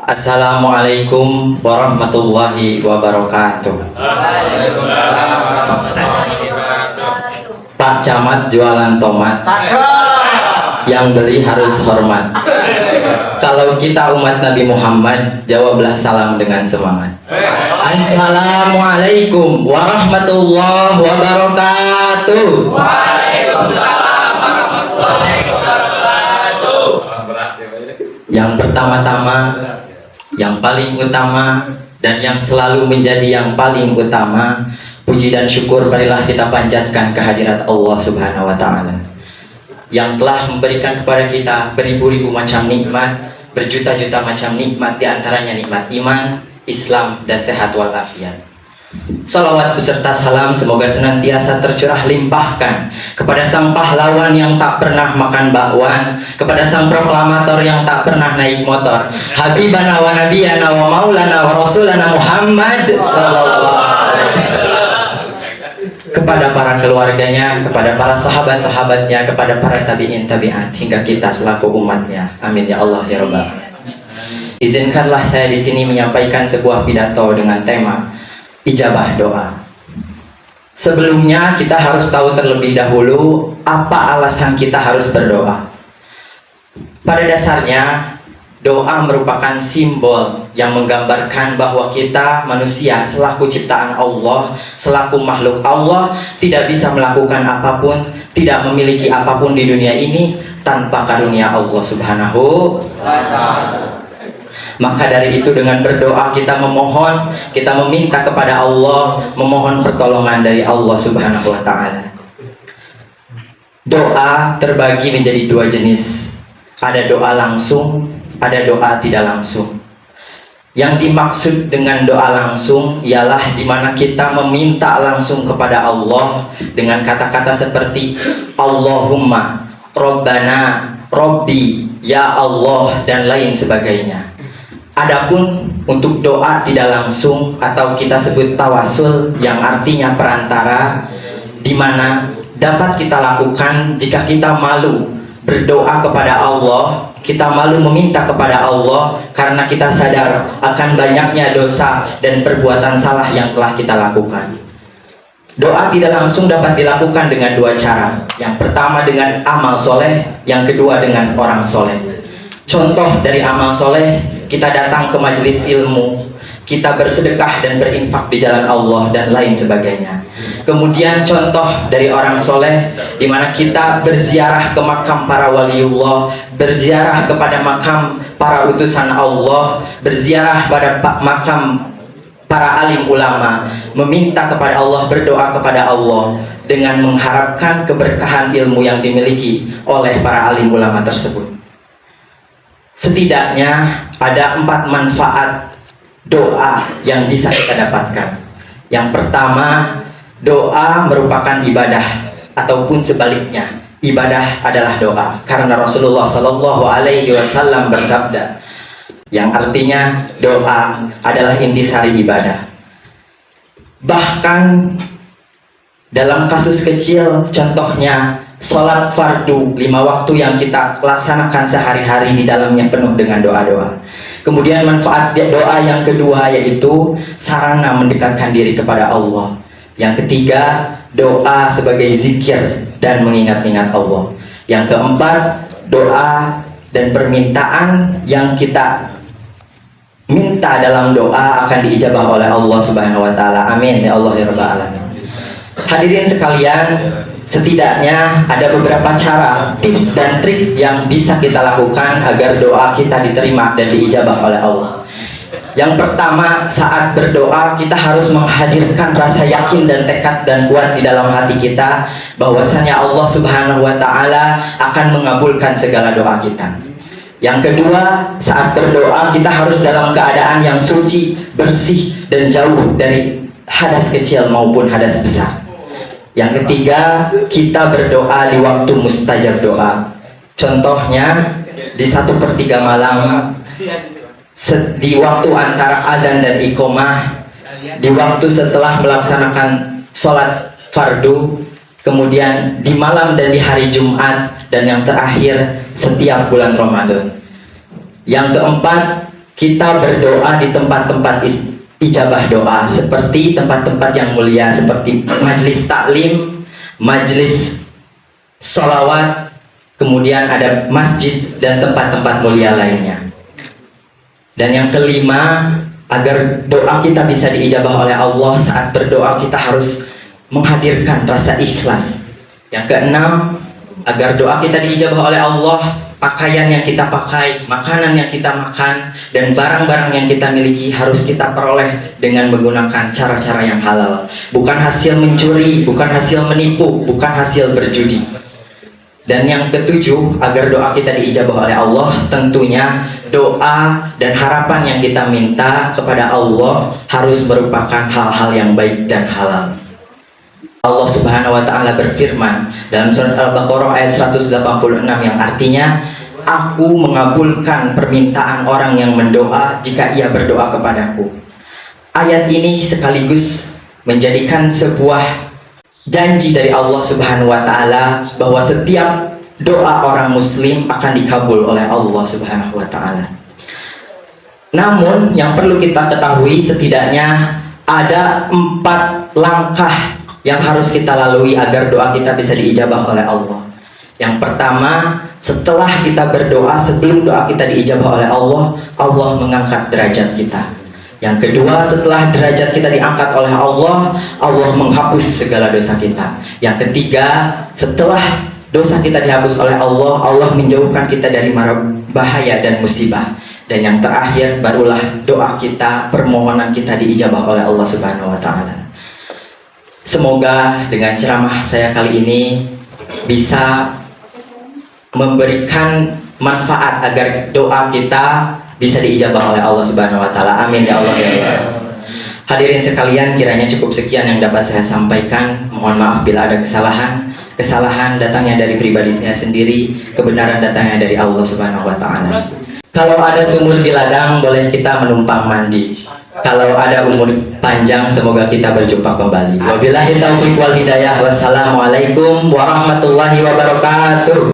Assalamualaikum warahmatullahi wabarakatuh. Waalaikumsalam warahmatullahi wabarakatuh. Pak Camat jualan tomat, yang beli harus hormat. Kalau kita umat Nabi Muhammad, jawablah salam dengan semangat. Assalamualaikum warahmatullahi wabarakatuh. Waalaikumsalam warahmatullahi wabarakatuh. Yang pertama-tama, yang paling utama, dan yang selalu menjadi yang paling utama, puji dan syukur marilah kita panjatkan kehadirat Allah Subhanahu wa Ta'ala yang telah memberikan kepada kita beribu-ribu macam nikmat, berjuta-juta macam nikmat, diantaranya nikmat iman, Islam, dan sehat walafiat. Salawat beserta salam semoga senantiasa tercurah limpahkan kepada sang pahlawan yang tak pernah makan bakwan, kepada sang proklamator yang tak pernah naik motor, Habibana wa Nabiyana wa Maulana wa Rasulana Muhammad sallallahu alaihi wasallam, kepada para keluarganya, kepada para sahabat-sahabatnya, kepada para tabi'in tabi'at, hingga kita selaku umatnya. Amin ya Allah ya Rabbal alamin. Izinkanlah saya di sini menyampaikan sebuah pidato dengan tema ijabah doa. Sebelumnya kita harus tahu terlebih dahulu apa alasan kita harus berdoa. Pada dasarnya doa merupakan simbol yang menggambarkan bahwa kita manusia selaku ciptaan Allah, selaku makhluk Allah, tidak bisa melakukan apapun, tidak memiliki apapun di dunia ini tanpa karunia Allah Subhanahu wa Ta'ala. Maka dari itu dengan berdoa kita memohon, kita meminta kepada Allah, memohon pertolongan dari Allah Subhanahu wa Ta'ala. Doa terbagi menjadi dua jenis. Ada doa langsung, ada doa tidak langsung. Yang dimaksud dengan doa langsung ialah di mana kita meminta langsung kepada Allah dengan kata-kata seperti Allahumma, Rabbana, Rabbi, Ya Allah, dan lain sebagainya. Adapun untuk doa tidak langsung atau kita sebut tawasul yang artinya perantara, di mana dapat kita lakukan jika kita malu berdoa kepada Allah, kita malu meminta kepada Allah karena kita sadar akan banyaknya dosa dan perbuatan salah yang telah kita lakukan. Doa tidak langsung dapat dilakukan dengan dua cara. Yang pertama dengan amal soleh, yang kedua dengan orang soleh. Contoh dari amal soleh, kita datang ke majelis ilmu, kita bersedekah dan berinfak di jalan Allah dan lain sebagainya. Kemudian contoh dari orang soleh, di mana kita berziarah ke makam para waliullah, berziarah kepada makam para utusan Allah, berziarah pada makam para alim ulama, meminta kepada Allah, berdoa kepada Allah dengan mengharapkan keberkahan ilmu yang dimiliki oleh para alim ulama tersebut. Setidaknya ada 4 manfaat doa yang bisa kita dapatkan. Yang pertama, doa merupakan ibadah, ataupun sebaliknya, ibadah adalah doa. Karena Rasulullah Shallallahu Alaihi Wasallam bersabda, yang artinya doa adalah intisari ibadah. Bahkan dalam kasus kecil, contohnya sholat fardu 5 waktu yang kita laksanakan sehari-hari, di dalamnya penuh dengan doa-doa. Kemudian manfaat doa yang kedua yaitu sarana mendekatkan diri kepada Allah. Yang ketiga, doa sebagai zikir dan mengingat-ingat Allah. Yang keempat, doa dan permintaan yang kita minta dalam doa akan diijabah oleh Allah Subhanahu wa Ta'ala. Amin ya Allah ya Rabbal alamin. Hadirin sekalian, setidaknya ada beberapa cara, tips dan trik yang bisa kita lakukan agar doa kita diterima dan diijabah oleh Allah. Yang pertama, saat berdoa kita harus menghadirkan rasa yakin dan tekad dan kuat di dalam hati kita bahwasanya Allah Subhanahu wa Ta'ala akan mengabulkan segala doa kita. Yang kedua, saat berdoa kita harus dalam keadaan yang suci, bersih, dan jauh dari hadas kecil maupun hadas besar. Yang ketiga, kita berdoa di waktu mustajab doa. Contohnya di 1/3 malam, di waktu antara adzan dan iqomah, di waktu setelah melaksanakan sholat fardu, kemudian di malam dan di hari Jumat, dan yang terakhir setiap bulan Ramadan. Yang keempat, kita berdoa di tempat-tempat ijabah doa, seperti tempat-tempat yang mulia, seperti majelis taklim, majelis sholawat, kemudian ada masjid dan tempat-tempat mulia lainnya. Dan yang kelima, agar doa kita bisa diijabah oleh Allah, saat berdoa kita harus menghadirkan rasa ikhlas. Yang keenam, agar doa kita diijabah oleh Allah, pakaian yang kita pakai, makanan yang kita makan, dan barang-barang yang kita miliki harus kita peroleh dengan menggunakan cara-cara yang halal. Bukan hasil mencuri, bukan hasil menipu, bukan hasil berjudi. Dan yang ketujuh, agar doa kita diijabah oleh Allah, tentunya doa dan harapan yang kita minta kepada Allah harus merupakan hal-hal yang baik dan halal. Allah Subhanahu wa Ta'ala berfirman dalam surat Al-Baqarah ayat 186 yang artinya, aku mengabulkan permintaan orang yang mendoa jika ia berdoa kepadaku. Ayat ini sekaligus menjadikan sebuah janji dari Allah Subhanahu wa Ta'ala bahwa setiap doa orang muslim akan dikabul oleh Allah Subhanahu wa Ta'ala. Namun yang perlu kita ketahui, setidaknya ada 4 langkah yang harus kita lalui agar doa kita bisa diijabah oleh Allah. Yang pertama, setelah kita berdoa, sebelum doa kita diijabah oleh Allah, Allah mengangkat derajat kita. Yang kedua, setelah derajat kita diangkat oleh Allah, Allah menghapus segala dosa kita. Yang ketiga, setelah dosa kita dihapus oleh Allah, Allah menjauhkan kita dari mara bahaya dan musibah. Dan yang terakhir, barulah doa kita, permohonan kita diijabah oleh Allah Subhanahu wa Ta'ala. Semoga dengan ceramah saya kali ini bisa memberikan manfaat agar doa kita bisa diijabah oleh Allah Subhanahu wa Ta'ala. Amin ya Allah ya Allah. Hadirin sekalian, kiranya cukup sekian yang dapat saya sampaikan. Mohon maaf bila ada kesalahan. Kesalahan datangnya dari pribadi saya sendiri, kebenaran datangnya dari Allah Subhanahu wa Ta'ala. Kalau ada sumur di ladang, boleh kita menumpang mandi. Kalau ada umur panjang, semoga kita berjumpa kembali. Wabillahi taufiq wal hidayah. Wassalamualaikum warahmatullahi wabarakatuh.